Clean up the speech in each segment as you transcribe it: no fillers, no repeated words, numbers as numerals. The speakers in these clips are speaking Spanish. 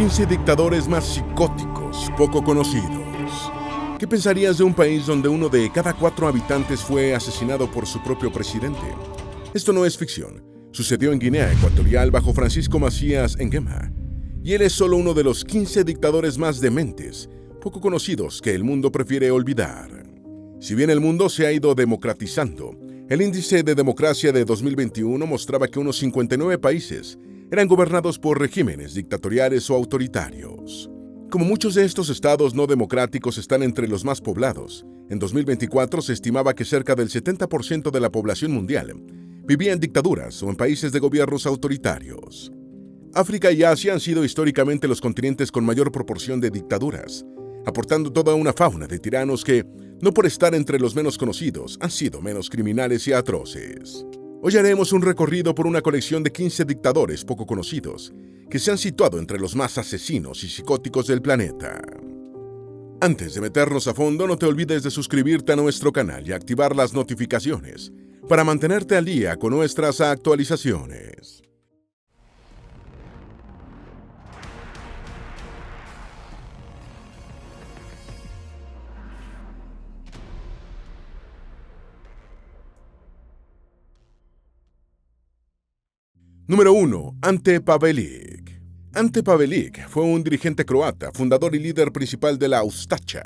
15 dictadores más psicóticos, poco conocidos. ¿Qué pensarías de un país donde uno de cada 4 habitantes fue asesinado por su propio presidente? Esto no es ficción. Sucedió en Guinea Ecuatorial bajo Francisco Macías Nguema. Y él es solo uno de los 15 dictadores más dementes, poco conocidos, que el mundo prefiere olvidar. Si bien el mundo se ha ido democratizando, el índice de democracia de 2021 mostraba que unos 59 países eran gobernados por regímenes dictatoriales o autoritarios. Como muchos de estos estados no democráticos están entre los más poblados, en 2024 se estimaba que cerca del 70% de la población mundial vivía en dictaduras o en países de gobiernos autoritarios. África y Asia han sido históricamente los continentes con mayor proporción de dictaduras, aportando toda una fauna de tiranos que, no por estar entre los menos conocidos, han sido menos criminales y atroces. Hoy haremos un recorrido por una colección de 15 dictadores poco conocidos, que se han situado entre los más asesinos y psicóticos del planeta. Antes de meternos a fondo, no te olvides de suscribirte a nuestro canal y activar las notificaciones para mantenerte al día con nuestras actualizaciones. Número 1. Ante Pavelić. Ante Pavelić fue un dirigente croata, fundador y líder principal de la Ustaša,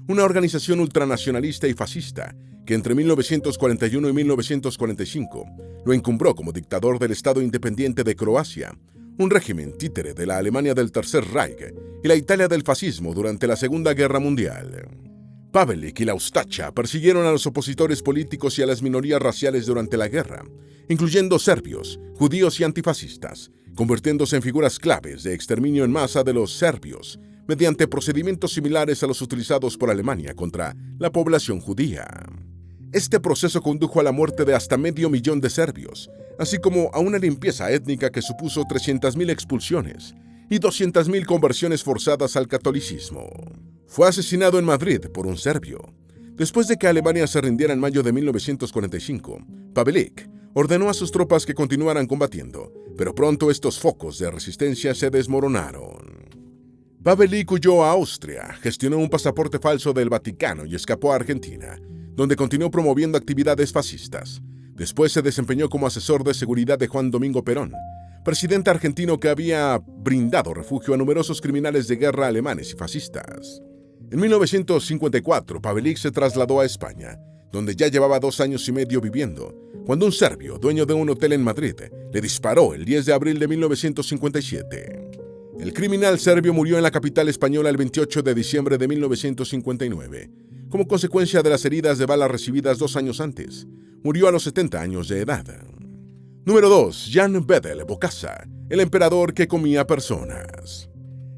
una organización ultranacionalista y fascista que entre 1941 y 1945 lo encumbró como dictador del Estado Independiente de Croacia, un régimen títere de la Alemania del Tercer Reich y la Italia del fascismo durante la Segunda Guerra Mundial. Pavelić y la Ustaša persiguieron a los opositores políticos y a las minorías raciales durante la guerra, incluyendo serbios, judíos y antifascistas, convirtiéndose en figuras claves de exterminio en masa de los serbios, mediante procedimientos similares a los utilizados por Alemania contra la población judía. Este proceso condujo a la muerte de hasta 500,000 de serbios, así como a una limpieza étnica que supuso 300,000 expulsiones y 200,000 conversiones forzadas al catolicismo. Fue asesinado en Madrid por un serbio. Después de que Alemania se rindiera en mayo de 1945, Pavelić ordenó a sus tropas que continuaran combatiendo, pero pronto estos focos de resistencia se desmoronaron. Pavelić huyó a Austria, gestionó un pasaporte falso del Vaticano y escapó a Argentina, donde continuó promoviendo actividades fascistas. Después se desempeñó como asesor de seguridad de Juan Domingo Perón, presidente argentino que había brindado refugio a numerosos criminales de guerra alemanes y fascistas. En 1954, Pavelić se trasladó a España, donde ya llevaba 2 años y medio viviendo, cuando un serbio, dueño de un hotel en Madrid, le disparó el 10 de abril de 1957. El criminal serbio murió en la capital española el 28 de diciembre de 1959, como consecuencia de las heridas de bala recibidas 2 años antes. Murió a los 70 años de edad. Número 2. Jan Bedel Bokassa, el emperador que comía personas.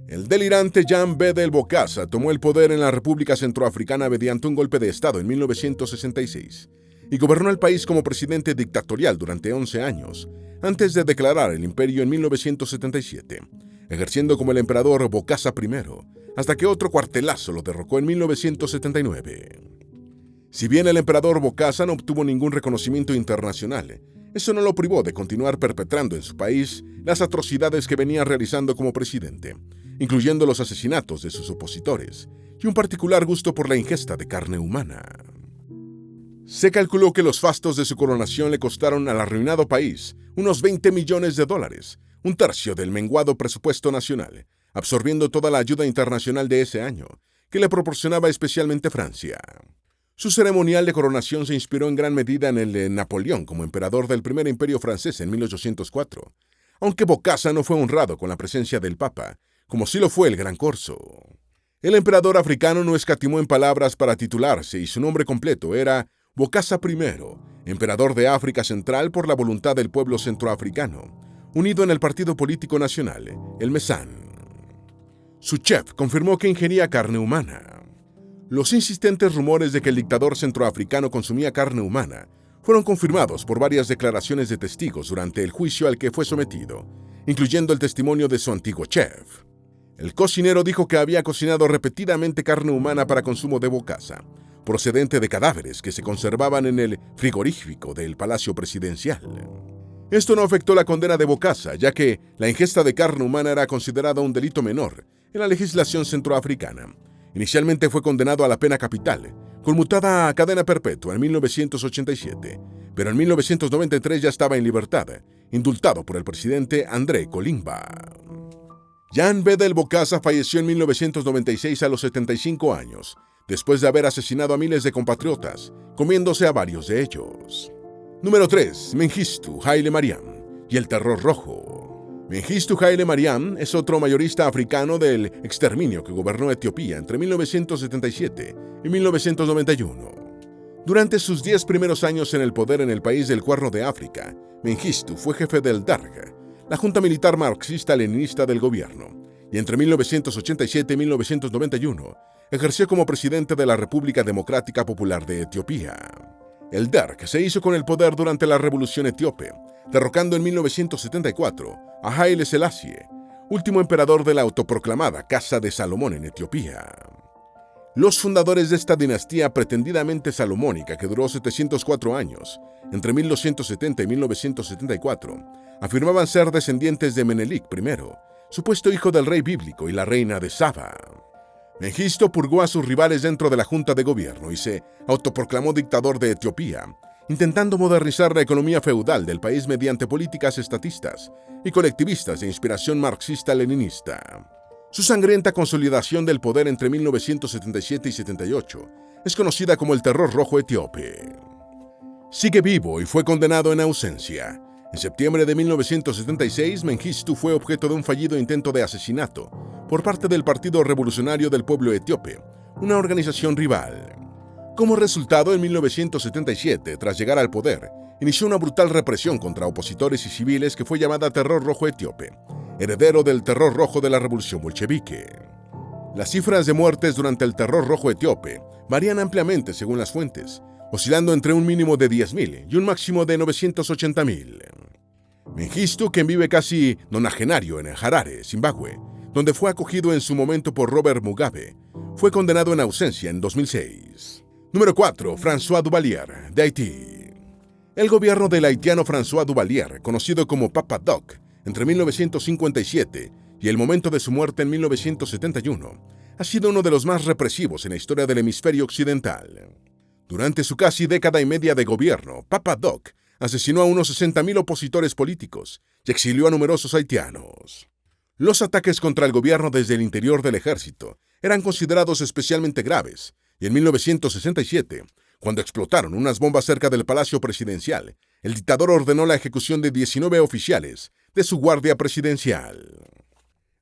El delirante Jan Bedel Bokassa tomó el poder en la República Centroafricana mediante un golpe de Estado en 1966 y gobernó el país como presidente dictatorial durante 11 años, antes de declarar el imperio en 1977, ejerciendo como el emperador Bokassa I, hasta que otro cuartelazo lo derrocó en 1979. Si bien el emperador Bokassa no obtuvo ningún reconocimiento internacional, eso no lo privó de continuar perpetrando en su país las atrocidades que venía realizando como presidente, incluyendo los asesinatos de sus opositores y un particular gusto por la ingesta de carne humana. Se calculó que los fastos de su coronación le costaron al arruinado país unos $20 millones, un tercio del menguado presupuesto nacional, absorbiendo toda la ayuda internacional de ese año, que le proporcionaba especialmente Francia. Su ceremonial de coronación se inspiró en gran medida en el de Napoleón como emperador del primer imperio francés en 1804, aunque Bokassa no fue honrado con la presencia del Papa, como sí lo fue el Gran Corso. El emperador africano no escatimó en palabras para titularse y su nombre completo era Bokassa I, emperador de África Central por la voluntad del pueblo centroafricano, unido en el partido político nacional, el MESAN. Su chef confirmó que ingería carne humana. Los insistentes rumores de que el dictador centroafricano consumía carne humana fueron confirmados por varias declaraciones de testigos durante el juicio al que fue sometido, incluyendo el testimonio de su antiguo chef. El cocinero dijo que había cocinado repetidamente carne humana para consumo de Bokassa, procedente de cadáveres que se conservaban en el frigorífico del Palacio Presidencial. Esto no afectó la condena de Bokassa, ya que la ingesta de carne humana era considerada un delito menor en la legislación centroafricana. Inicialmente fue condenado a la pena capital, conmutada a cadena perpetua en 1987, pero en 1993 ya estaba en libertad, indultado por el presidente André Colimba. Jan Bedel Bokassa falleció en 1996 a los 75 años, después de haber asesinado a miles de compatriotas, comiéndose a varios de ellos. Número 3. Mengistu Haile Mariam y el terror rojo. Mengistu Haile Mariam es otro mayorista africano del exterminio que gobernó Etiopía entre 1977 y 1991. Durante sus 10 primeros años en el poder en el país del Cuerno de África, Mengistu fue jefe del DARG, la junta militar marxista-leninista del gobierno, y entre 1987 y 1991 ejerció como presidente de la República Democrática Popular de Etiopía. El DARG se hizo con el poder durante la Revolución Etíope, derrocando en 1974 a Haile Selassie, último emperador de la autoproclamada Casa de Salomón en Etiopía. Los fundadores de esta dinastía pretendidamente salomónica, que duró 704 años, entre 1270 y 1974, afirmaban ser descendientes de Menelik I, supuesto hijo del rey bíblico y la reina de Saba. Mengistu purgó a sus rivales dentro de la junta de gobierno y se autoproclamó dictador de Etiopía, intentando modernizar la economía feudal del país mediante políticas estatistas y colectivistas de inspiración marxista-leninista. Su sangrienta consolidación del poder entre 1977 y 78 es conocida como el Terror Rojo Etíope. Sigue vivo y fue condenado en ausencia. En septiembre de 1976, Mengistu fue objeto de un fallido intento de asesinato por parte del Partido Revolucionario del Pueblo Etíope, una organización rival. Como resultado, en 1977, tras llegar al poder, inició una brutal represión contra opositores y civiles que fue llamada Terror Rojo Etíope, heredero del Terror Rojo de la Revolución Bolchevique. Las cifras de muertes durante el Terror Rojo Etíope varían ampliamente según las fuentes, oscilando entre un mínimo de 10.000 y un máximo de 980.000. Mengistu, quien vive casi nonagenario en Harare, Zimbabue, donde fue acogido en su momento por Robert Mugabe, fue condenado en ausencia en 2006. Número 4. François Duvalier, de Haití. El gobierno del haitiano François Duvalier, conocido como Papa Doc, entre 1957 y el momento de su muerte en 1971, ha sido uno de los más represivos en la historia del hemisferio occidental. Durante su casi década y media de gobierno, Papa Doc asesinó a unos 60.000 opositores políticos y exilió a numerosos haitianos. Los ataques contra el gobierno desde el interior del ejército eran considerados especialmente graves, y en 1967, cuando explotaron unas bombas cerca del Palacio Presidencial, el dictador ordenó la ejecución de 19 oficiales de su guardia presidencial.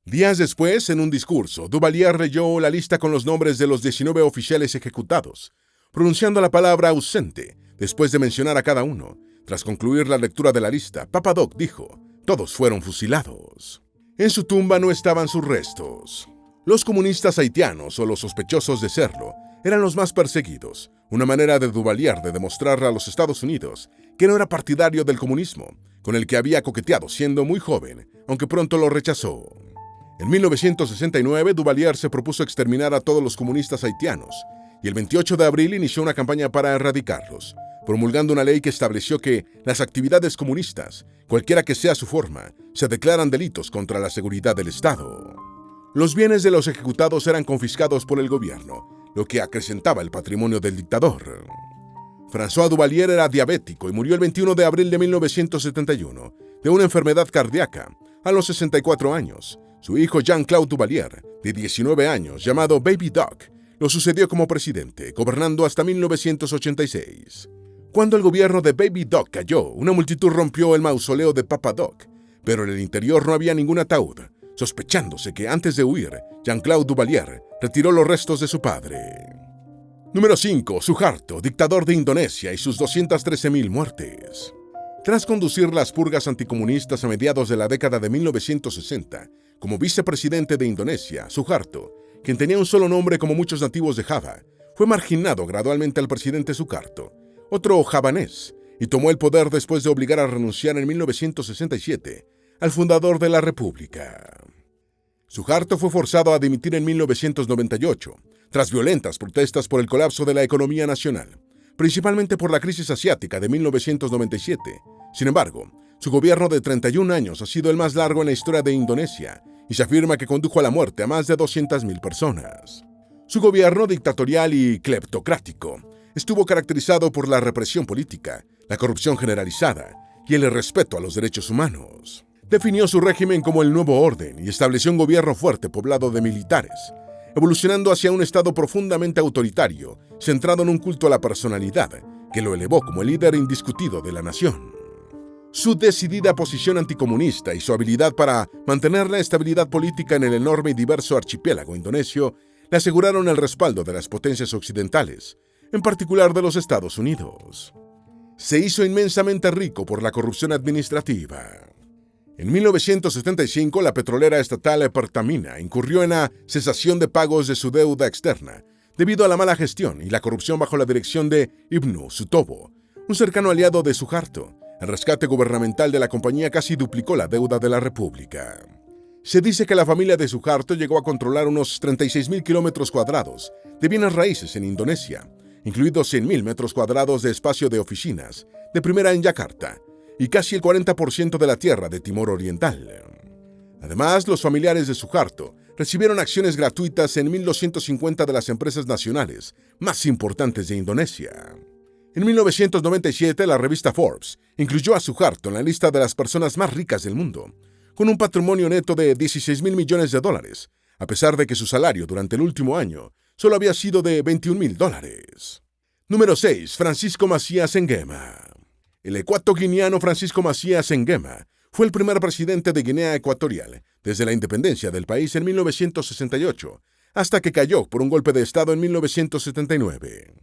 Días después, en un discurso, Duvalier leyó la lista con los nombres de los 19 oficiales ejecutados, pronunciando la palabra ausente después de mencionar a cada uno. Tras concluir la lectura de la lista, Papa Doc dijo: todos fueron fusilados. En su tumba no estaban sus restos. Los comunistas haitianos, o los sospechosos de serlo, eran los más perseguidos, una manera de Duvalier de demostrar a los Estados Unidos que no era partidario del comunismo, con el que había coqueteado siendo muy joven, aunque pronto lo rechazó. En 1969, Duvalier se propuso exterminar a todos los comunistas haitianos, y el 28 de abril inició una campaña para erradicarlos, promulgando una ley que estableció que las actividades comunistas, cualquiera que sea su forma, se declaran delitos contra la seguridad del Estado. Los bienes de los ejecutados eran confiscados por el gobierno, lo que acrecentaba el patrimonio del dictador. François Duvalier era diabético y murió el 21 de abril de 1971 de una enfermedad cardíaca a los 64 años. Su hijo Jean-Claude Duvalier, de 19 años, llamado Baby Doc, lo sucedió como presidente, gobernando hasta 1986. Cuando el gobierno de Baby Doc cayó, una multitud rompió el mausoleo de Papa Doc, pero en el interior no había ningún ataúd, sospechándose que antes de huir, Jean-Claude Duvalier retiró los restos de su padre. Número 5. Suharto, dictador de Indonesia y sus 213.000 muertes. Tras conducir las purgas anticomunistas a mediados de la década de 1960, como vicepresidente de Indonesia, Suharto, quien tenía un solo nombre como muchos nativos de Java, fue marginado gradualmente al presidente Sukarto, otro javanés, y tomó el poder después de obligar a renunciar en 1967 al fundador de la República. Suharto fue forzado a dimitir en 1998, tras violentas protestas por el colapso de la economía nacional, principalmente por la crisis asiática de 1997. Sin embargo, Su gobierno de 31 años ha sido el más largo en la historia de Indonesia y se afirma que condujo a la muerte a más de 200.000 personas. Su gobierno dictatorial y cleptocrático estuvo caracterizado por la represión política, la corrupción generalizada y el irrespeto a los derechos humanos. Definió su régimen como el nuevo orden y estableció un gobierno fuerte poblado de militares, evolucionando hacia un estado profundamente autoritario, centrado en un culto a la personalidad, que lo elevó como el líder indiscutido de la nación. Su decidida posición anticomunista y su habilidad para mantener la estabilidad política en el enorme y diverso archipiélago indonesio le aseguraron el respaldo de las potencias occidentales, en particular de los Estados Unidos. Se hizo inmensamente rico por la corrupción administrativa. En 1975, la petrolera estatal Pertamina incurrió en la cesación de pagos de su deuda externa, debido a la mala gestión y la corrupción bajo la dirección de Ibnu Sutopo, un cercano aliado de Suharto. El rescate gubernamental de la compañía casi duplicó la deuda de la República. Se dice que la familia de Suharto llegó a controlar unos 36.000 kilómetros cuadrados de bienes raíces en Indonesia, incluidos 100.000 metros cuadrados de espacio de oficinas, de primera en Yakarta, y casi el 40% de la tierra de Timor Oriental. Además, los familiares de Suharto recibieron acciones gratuitas en 1.250 de las empresas nacionales más importantes de Indonesia. En 1997, la revista Forbes incluyó a Suharto en la lista de las personas más ricas del mundo, con un patrimonio neto de $16.000 millones, a pesar de que su salario durante el último año solo había sido de $21.000. Número 6. Francisco Macías Nguema. El ecuatoguineano Francisco Macías Nguema fue el primer presidente de Guinea Ecuatorial desde la independencia del país en 1968, hasta que cayó por un golpe de Estado en 1979.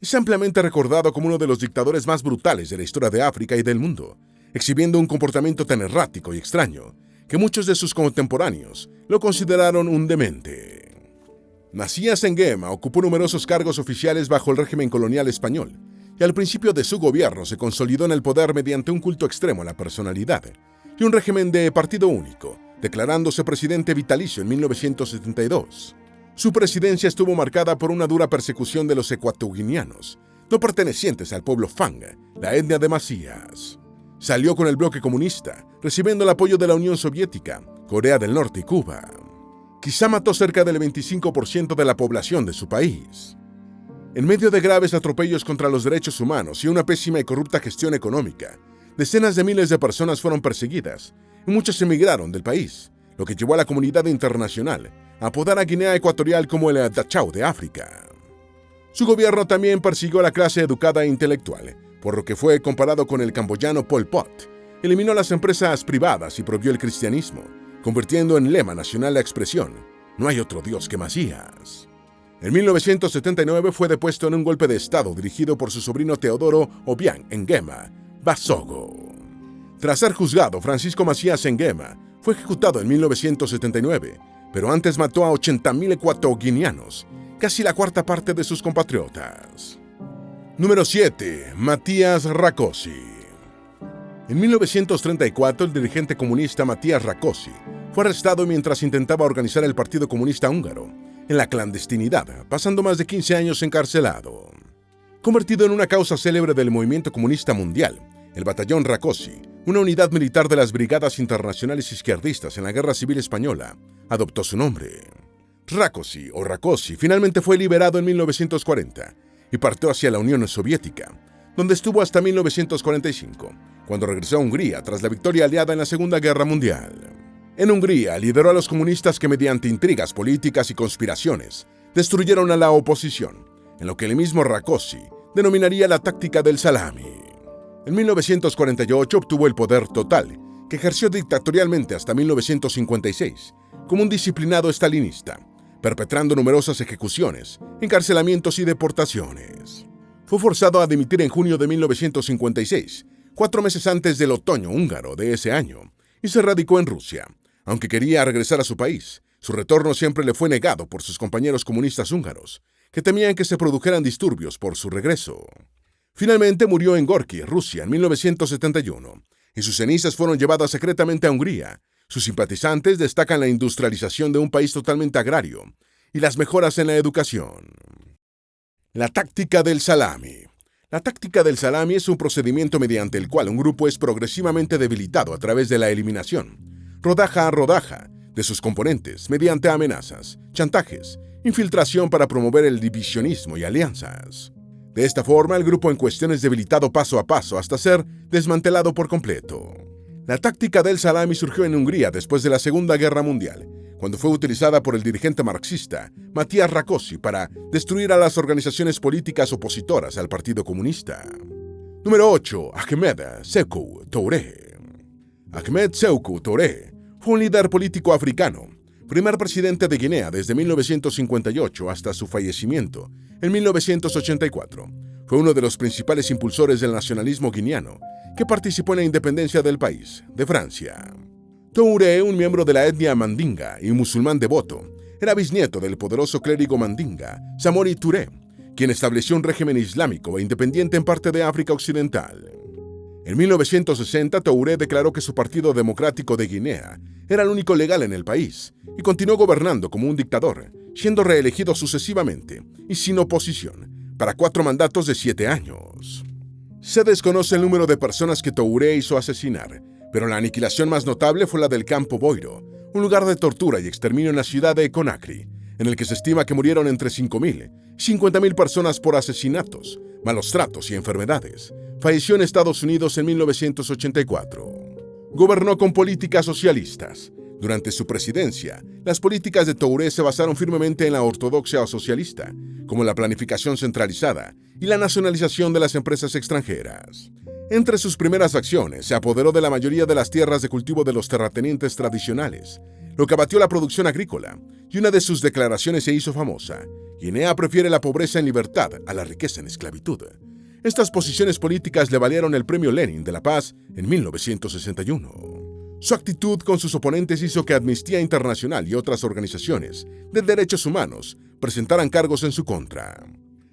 Es ampliamente recordado como uno de los dictadores más brutales de la historia de África y del mundo, exhibiendo un comportamiento tan errático y extraño que muchos de sus contemporáneos lo consideraron un demente. Macías Nguema ocupó numerosos cargos oficiales bajo el régimen colonial español, y al principio de su gobierno se consolidó en el poder mediante un culto extremo a la personalidad y un régimen de partido único, declarándose presidente vitalicio en 1972. Su presidencia estuvo marcada por una dura persecución de los ecuatoguineanos, no pertenecientes al pueblo Fang, la etnia de Macías. Salió con el bloque comunista, recibiendo el apoyo de la Unión Soviética, Corea del Norte y Cuba. Quizá mató cerca del 25% de la población de su país. En medio de graves atropellos contra los derechos humanos y una pésima y corrupta gestión económica, decenas de miles de personas fueron perseguidas y muchos emigraron del país, lo que llevó a la comunidad internacional a apodar a Guinea Ecuatorial como el Dachau de África. Su gobierno también persiguió a la clase educada e intelectual, por lo que fue comparado con el camboyano Pol Pot. Eliminó las empresas privadas y prohibió el cristianismo, convirtiendo en lema nacional la expresión «No hay otro Dios que Macías». En 1979 fue depuesto en un golpe de Estado dirigido por su sobrino Teodoro Obiang Nguema Basogo. Tras ser juzgado, Francisco Macías Nguema fue ejecutado en 1979, pero antes mató a 80.000 ecuatoguineanos, casi la cuarta parte de sus compatriotas. Número 7. Matías Rákosi. En 1934, el dirigente comunista Matías Rákosi fue arrestado mientras intentaba organizar el Partido Comunista Húngaro, en la clandestinidad, pasando más de 15 años encarcelado. Convertido en una causa célebre del movimiento comunista mundial, el Batallón Rákosi, una unidad militar de las Brigadas Internacionales Izquierdistas en la Guerra Civil Española, adoptó su nombre. Rákosi o Rákosi finalmente fue liberado en 1940 y partió hacia la Unión Soviética, donde estuvo hasta 1945, cuando regresó a Hungría tras la victoria aliada en la Segunda Guerra Mundial. En Hungría lideró a los comunistas que mediante intrigas políticas y conspiraciones destruyeron a la oposición, en lo que el mismo Rákosi denominaría la táctica del salami. En 1948 obtuvo el poder total, que ejerció dictatorialmente hasta 1956, como un disciplinado estalinista, perpetrando numerosas ejecuciones, encarcelamientos y deportaciones. Fue forzado a dimitir en junio de 1956, 4 meses antes del otoño húngaro de ese año, y se radicó en Rusia. Aunque quería regresar a su país, su retorno siempre le fue negado por sus compañeros comunistas húngaros, que temían que se produjeran disturbios por su regreso. Finalmente murió en Gorki, Rusia, en 1971, y sus cenizas fueron llevadas secretamente a Hungría. Sus simpatizantes destacan la industrialización de un país totalmente agrario y las mejoras en la educación. La táctica del salami. La táctica del salami es un procedimiento mediante el cual un grupo es progresivamente debilitado a través de la eliminación, rodaja a rodaja, de sus componentes mediante amenazas, chantajes, infiltración para promover el divisionismo y alianzas. De esta forma, el grupo en cuestión es debilitado paso a paso hasta ser desmantelado por completo. La táctica del salami surgió en Hungría después de la Segunda Guerra Mundial, cuando fue utilizada por el dirigente marxista Matías Rákosi para destruir a las organizaciones políticas opositoras al Partido Comunista. Número 8. Ahmed Sékou Touré. Ahmed Sékou Touré fue un líder político africano, primer presidente de Guinea desde 1958 hasta su fallecimiento en 1984. Fue uno de los principales impulsores del nacionalismo guineano, que participó en la independencia del país, de Francia. Touré, un miembro de la etnia mandinga y musulmán devoto, era bisnieto del poderoso clérigo mandinga, Samori Touré, quien estableció un régimen islámico e independiente en parte de África Occidental. En 1960, Touré declaró que su Partido Democrático de Guinea era el único legal en el país y continuó gobernando como un dictador, siendo reelegido sucesivamente y sin oposición, para 4 mandatos de 7 años. Se desconoce el número de personas que Touré hizo asesinar, pero la aniquilación más notable fue la del Campo Boiro, un lugar de tortura y exterminio en la ciudad de Conakry, en el que se estima que murieron entre 5.000 y 50.000 personas por asesinatos, malos tratos y enfermedades. Falleció en Estados Unidos en 1984. Gobernó con políticas socialistas. Durante su presidencia, las políticas de Touré se basaron firmemente en la ortodoxia socialista, como la planificación centralizada y la nacionalización de las empresas extranjeras. Entre sus primeras acciones, se apoderó de la mayoría de las tierras de cultivo de los terratenientes tradicionales, lo que abatió la producción agrícola, y una de sus declaraciones se hizo famosa: Guinea prefiere la pobreza en libertad a la riqueza en esclavitud. Estas posiciones políticas le valieron el Premio Lenin de la Paz en 1961. Su actitud con sus oponentes hizo que Amnistía Internacional y otras organizaciones de derechos humanos presentaran cargos en su contra.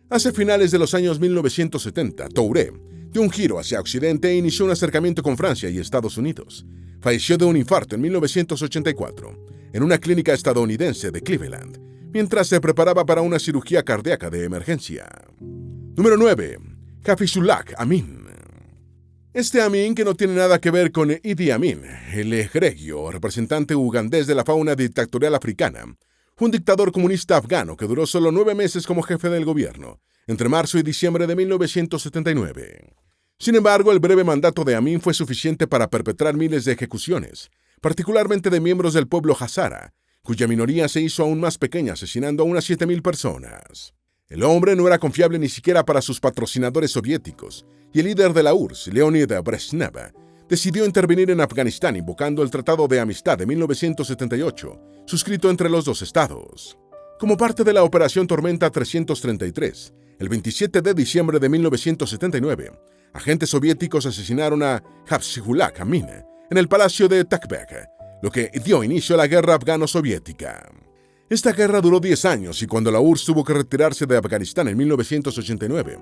Hacia finales de los años 1970, Touré dio un giro hacia Occidente e inició un acercamiento con Francia y Estados Unidos. Falleció de un infarto en 1984 en una clínica estadounidense de Cleveland, mientras se preparaba para una cirugía cardíaca de emergencia. Número 9. Hafizullah Amin. Este Amin, que no tiene nada que ver con Idi Amin, el egregio representante ugandés de la fauna dictatorial africana, fue un dictador comunista afgano que duró solo 9 meses como jefe del gobierno, entre marzo y diciembre de 1979. Sin embargo, el breve mandato de Amin fue suficiente para perpetrar miles de ejecuciones, particularmente de miembros del pueblo Hazara, cuya minoría se hizo aún más pequeña, asesinando a unas 7.000 personas. El hombre no era confiable ni siquiera para sus patrocinadores soviéticos, y el líder de la URSS, Leonid Brezhnev, decidió intervenir en Afganistán invocando el Tratado de Amistad de 1978, suscrito entre los dos estados. Como parte de la Operación Tormenta 333, el 27 de diciembre de 1979, agentes soviéticos asesinaron a Hafizullah Amin en el Palacio de Takbek, lo que dio inicio a la Guerra Afgano-Soviética. Esta guerra duró 10 años y cuando la URSS tuvo que retirarse de Afganistán en 1989,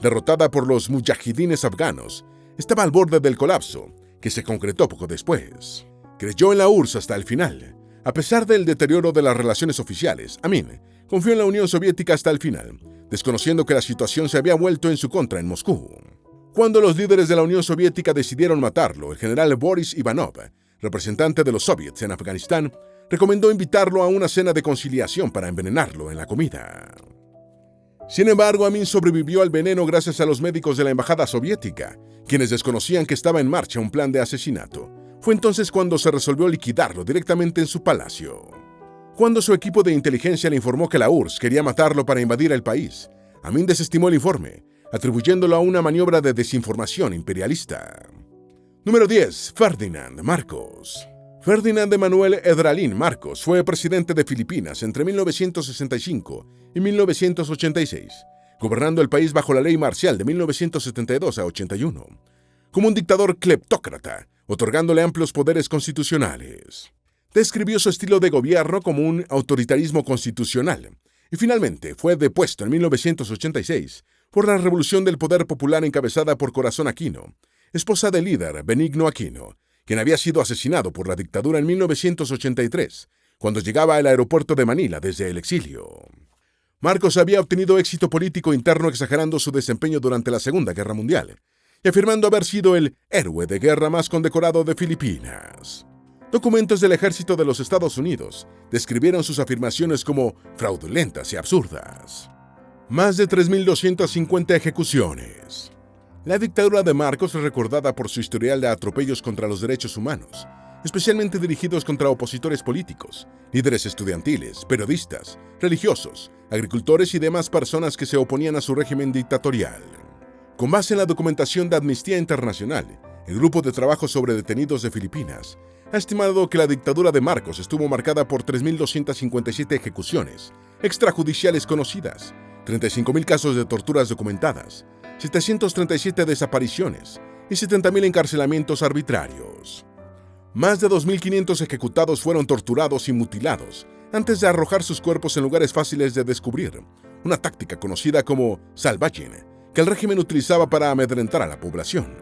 derrotada por los mujahidines afganos, estaba al borde del colapso, que se concretó poco después. Creyó en la URSS hasta el final. A pesar del deterioro de las relaciones oficiales, Amin confió en la Unión Soviética hasta el final, desconociendo que la situación se había vuelto en su contra en Moscú. Cuando los líderes de la Unión Soviética decidieron matarlo, el general Boris Ivanov, representante de los soviets en Afganistán, recomendó invitarlo a una cena de conciliación para envenenarlo en la comida. Sin embargo, Amin sobrevivió al veneno gracias a los médicos de la embajada soviética, quienes desconocían que estaba en marcha un plan de asesinato. Fue entonces cuando se resolvió liquidarlo directamente en su palacio. Cuando su equipo de inteligencia le informó que la URSS quería matarlo para invadir el país, Amin desestimó el informe, atribuyéndolo a una maniobra de desinformación imperialista. Número 10. Ferdinand Marcos. Ferdinand Emanuel Edralín Marcos fue presidente de Filipinas entre 1965 y 1986, gobernando el país bajo la ley marcial de 1972 a 81, como un dictador cleptócrata, otorgándole amplios poderes constitucionales. Describió su estilo de gobierno como un autoritarismo constitucional y finalmente fue depuesto en 1986 por la Revolución del Poder Popular encabezada por Corazón Aquino, esposa del líder Benigno Aquino, quien había sido asesinado por la dictadura en 1983, cuando llegaba al aeropuerto de Manila desde el exilio. Marcos había obtenido éxito político interno exagerando su desempeño durante la Segunda Guerra Mundial y afirmando haber sido el héroe de guerra más condecorado de Filipinas. Documentos del ejército de los Estados Unidos describieron sus afirmaciones como fraudulentas y absurdas. Más de 3.250 ejecuciones. La dictadura de Marcos es recordada por su historial de atropellos contra los derechos humanos, especialmente dirigidos contra opositores políticos, líderes estudiantiles, periodistas, religiosos, agricultores y demás personas que se oponían a su régimen dictatorial. Con base en la documentación de Amnistía Internacional, el Grupo de Trabajo sobre Detenidos de Filipinas ha estimado que la dictadura de Marcos estuvo marcada por 3.257 ejecuciones extrajudiciales conocidas, 35.000 casos de torturas documentadas, 737 desapariciones y 70.000 encarcelamientos arbitrarios. Más de 2.500 ejecutados fueron torturados y mutilados antes de arrojar sus cuerpos en lugares fáciles de descubrir, una táctica conocida como salvaging, que el régimen utilizaba para amedrentar a la población.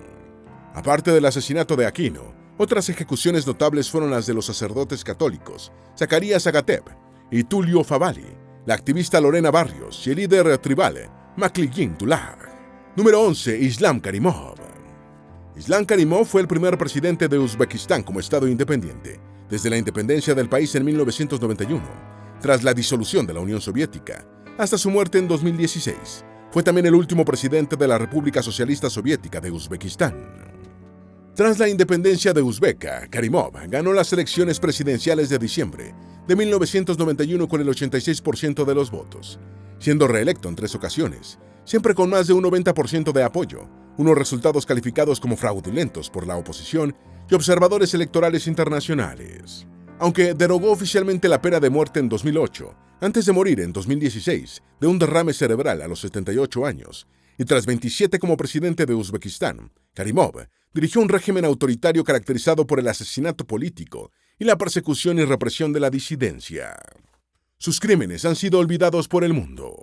Aparte del asesinato de Aquino, otras ejecuciones notables fueron las de los sacerdotes católicos Zacarías Agatep y Tulio Favalli, la activista Lorena Barrios y el líder tribal Makliying Dullah. Número 11. Islam Karimov. Islam Karimov fue el primer presidente de Uzbekistán como Estado independiente, desde la independencia del país en 1991, tras la disolución de la Unión Soviética, hasta su muerte en 2016. Fue también el último presidente de la República Socialista Soviética de Uzbekistán. Tras la independencia de Uzbeka, Karimov ganó las elecciones presidenciales de diciembre de 1991 con el 86% de los votos, siendo reelecto en 3 ocasiones, siempre con más de un 90% de apoyo, unos resultados calificados como fraudulentos por la oposición y observadores electorales internacionales. Aunque derogó oficialmente la pena de muerte en 2008, antes de morir en 2016 de un derrame cerebral a los 78 años, y tras 27 como presidente de Uzbekistán, Karimov dirigió un régimen autoritario caracterizado por el asesinato político y la persecución y represión de la disidencia. Sus crímenes han sido olvidados por el mundo.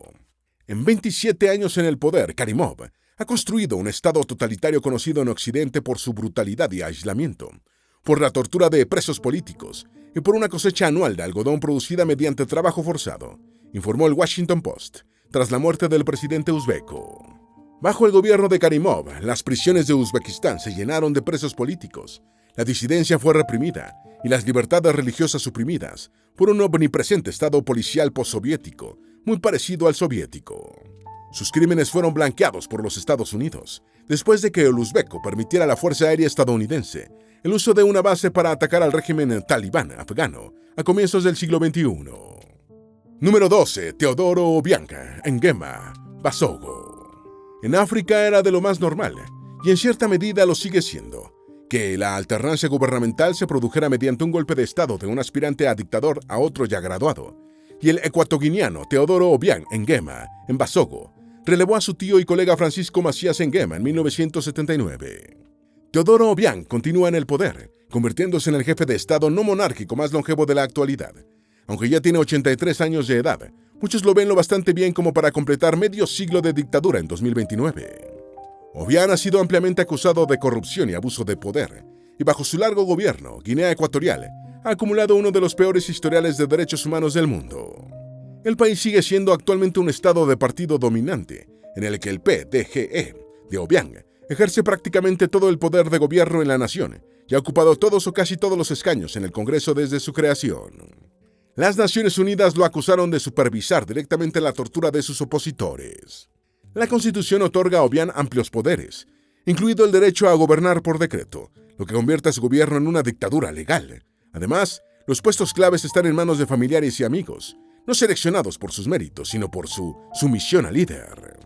En 27 años en el poder, Karimov ha construido un Estado totalitario conocido en Occidente por su brutalidad y aislamiento, por la tortura de presos políticos y por una cosecha anual de algodón producida mediante trabajo forzado, informó el Washington Post, tras la muerte del presidente uzbeco. Bajo el gobierno de Karimov, las prisiones de Uzbekistán se llenaron de presos políticos, la disidencia fue reprimida y las libertades religiosas suprimidas por un omnipresente Estado policial postsoviético, muy parecido al soviético. Sus crímenes fueron blanqueados por los Estados Unidos, después de que el uzbeco permitiera a la Fuerza Aérea estadounidense el uso de una base para atacar al régimen talibán afgano a comienzos del siglo XXI. Número 12. Teodoro Obiang Nguema Basogo. En África era de lo más normal, y en cierta medida lo sigue siendo, que la alternancia gubernamental se produjera mediante un golpe de Estado de un aspirante a dictador a otro ya graduado, y el ecuatoguineano Teodoro Obiang Nguema Basogo relevó a su tío y colega Francisco Macías Nguema en 1979. Teodoro Obiang continúa en el poder, convirtiéndose en el jefe de Estado no monárquico más longevo de la actualidad. Aunque ya tiene 83 años de edad, muchos lo ven lo bastante bien como para completar medio siglo de dictadura en 2029. Obiang ha sido ampliamente acusado de corrupción y abuso de poder, y bajo su largo gobierno, Guinea Ecuatorial ha acumulado uno de los peores historiales de derechos humanos del mundo. El país sigue siendo actualmente un estado de partido dominante, en el que el PDGE de Obiang ejerce prácticamente todo el poder de gobierno en la nación y ha ocupado todos o casi todos los escaños en el Congreso desde su creación. Las Naciones Unidas lo acusaron de supervisar directamente la tortura de sus opositores. La Constitución otorga a Obiang amplios poderes, incluido el derecho a gobernar por decreto, lo que convierte a su gobierno en una dictadura legal. Además, los puestos claves están en manos de familiares y amigos, no seleccionados por sus méritos, sino por su sumisión al líder.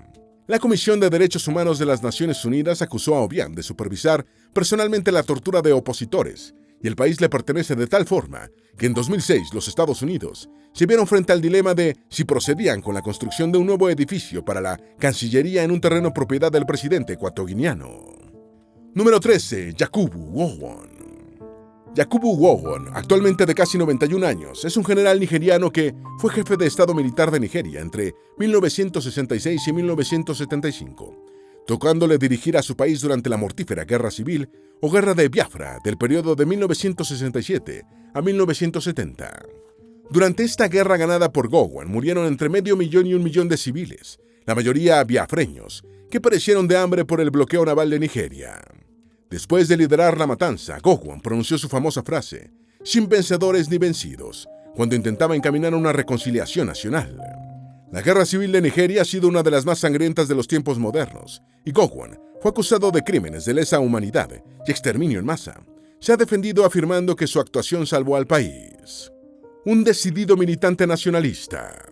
La Comisión de Derechos Humanos de las Naciones Unidas acusó a Obiang de supervisar personalmente la tortura de opositores, y el país le pertenece de tal forma que en 2006 los Estados Unidos se vieron frente al dilema de si procedían con la construcción de un nuevo edificio para la Cancillería en un terreno propiedad del presidente ecuatoguineano. Número 13. Yakubu Gowon. Yakubu Gowon, actualmente de casi 91 años, es un general nigeriano que fue jefe de Estado militar de Nigeria entre 1966 y 1975, tocándole dirigir a su país durante la mortífera Guerra Civil o Guerra de Biafra del periodo de 1967 a 1970. Durante esta guerra ganada por Gowon murieron entre medio millón y 1 millón de civiles, la mayoría biafreños, que perecieron de hambre por el bloqueo naval de Nigeria. Después de liderar la matanza, Gowon pronunció su famosa frase, «Sin vencedores ni vencidos», cuando intentaba encaminar una reconciliación nacional. La guerra civil de Nigeria ha sido una de las más sangrientas de los tiempos modernos, y Gowon fue acusado de crímenes de lesa humanidad y exterminio en masa. Se ha defendido afirmando que su actuación salvó al país. Un decidido militante nacionalista.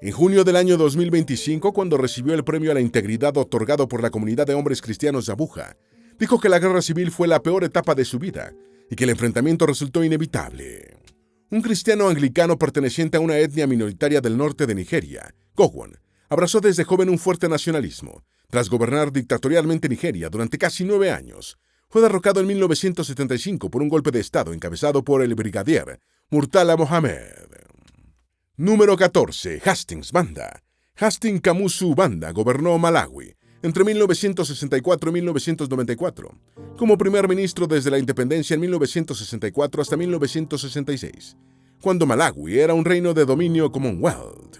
En junio del año 2025, cuando recibió el premio a la integridad otorgado por la comunidad de hombres cristianos de Abuja, dijo que la guerra civil fue la peor etapa de su vida y que el enfrentamiento resultó inevitable. Un cristiano anglicano perteneciente a una etnia minoritaria del norte de Nigeria, Gowon, abrazó desde joven un fuerte nacionalismo. Tras gobernar dictatorialmente Nigeria durante casi 9 años, fue derrocado en 1975 por un golpe de Estado encabezado por el brigadier Murtala Mohammed. Número 14. Hastings Banda. Hastings Kamuzu Banda gobernó Malawi entre 1964 y 1994, como primer ministro desde la independencia en 1964 hasta 1966, cuando Malawi era un reino de dominio Commonwealth.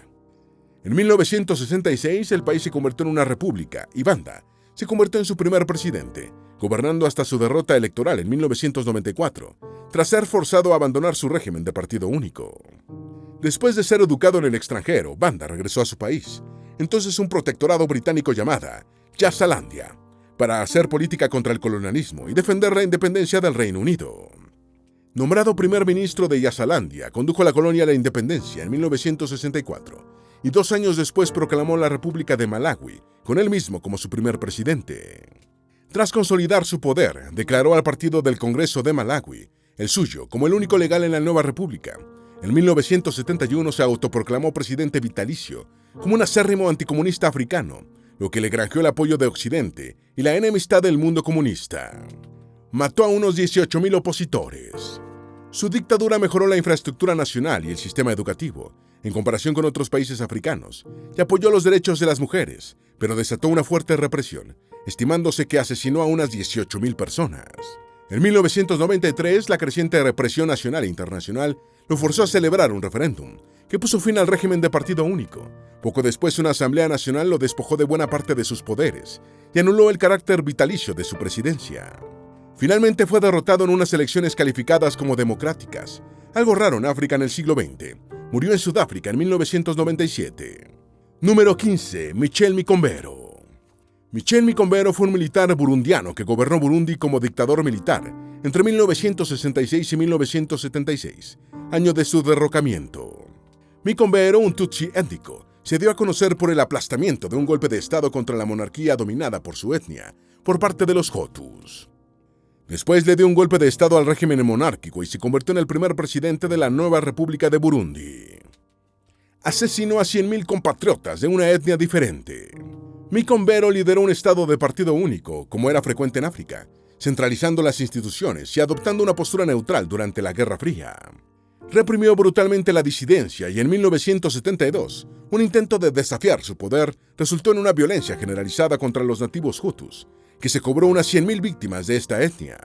En 1966 el país se convirtió en una república y Banda se convirtió en su primer presidente, gobernando hasta su derrota electoral en 1994, tras ser forzado a abandonar su régimen de partido único. Después de ser educado en el extranjero, Banda regresó a su país, entonces un protectorado británico llamada Nyasalandia, para hacer política contra el colonialismo y defender la independencia del Reino Unido. Nombrado primer ministro de Nyasalandia, condujo la colonia a la independencia en 1964 y 2 años después proclamó la República de Malawi, con él mismo como su primer presidente. Tras consolidar su poder, declaró al Partido del Congreso de Malawi, el suyo, como el único legal en la nueva república. En 1971 se autoproclamó presidente vitalicio, como un acérrimo anticomunista africano, lo que le granjeó el apoyo de Occidente y la enemistad del mundo comunista. Mató a unos 18,000 opositores. Su dictadura mejoró la infraestructura nacional y el sistema educativo, en comparación con otros países africanos, y apoyó los derechos de las mujeres, pero desató una fuerte represión, estimándose que asesinó a unas 18,000 personas. En 1993, la creciente represión nacional e internacional lo forzó a celebrar un referéndum, que puso fin al régimen de partido único. Poco después, una Asamblea Nacional lo despojó de buena parte de sus poderes y anuló el carácter vitalicio de su presidencia. Finalmente fue derrotado en unas elecciones calificadas como democráticas, algo raro en África en el siglo XX. Murió en Sudáfrica en 1997. Número 15. Michel Micombero. Michel Micombero fue un militar burundiano que gobernó Burundi como dictador militar entre 1966 y 1976, año de su derrocamiento. Micombero, un tutsi étnico, se dio a conocer por el aplastamiento de un golpe de Estado contra la monarquía dominada por su etnia, por parte de los Hutus. Después le dio un golpe de Estado al régimen monárquico y se convirtió en el primer presidente de la nueva República de Burundi. Asesinó a 100,000 compatriotas de una etnia diferente. Micombero lideró un estado de partido único, como era frecuente en África, centralizando las instituciones y adoptando una postura neutral durante la Guerra Fría. Reprimió brutalmente la disidencia y en 1972, un intento de desafiar su poder resultó en una violencia generalizada contra los nativos hutus, que se cobró unas 100,000 víctimas de esta etnia.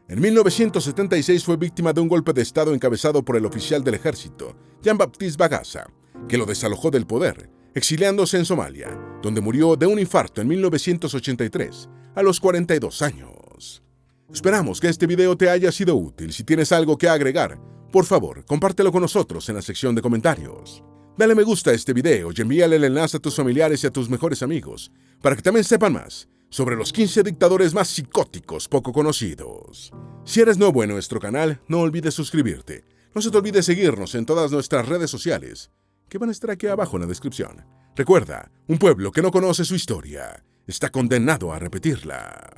En 1976 fue víctima de un golpe de Estado encabezado por el oficial del ejército, Jean-Baptiste Bagaza, que lo desalojó del poder, exiliándose en Somalia, donde murió de un infarto en 1983, a los 42 años. Esperamos que este video te haya sido útil. Si tienes algo que agregar, por favor, compártelo con nosotros en la sección de comentarios. Dale me gusta a este video y envíale el enlace a tus familiares y a tus mejores amigos, para que también sepan más sobre los 15 dictadores más psicóticos poco conocidos. Si eres nuevo en nuestro canal, no olvides suscribirte. No se te olvide seguirnos en todas nuestras redes sociales, que van a estar aquí abajo en la descripción. Recuerda, un pueblo que no conoce su historia está condenado a repetirla.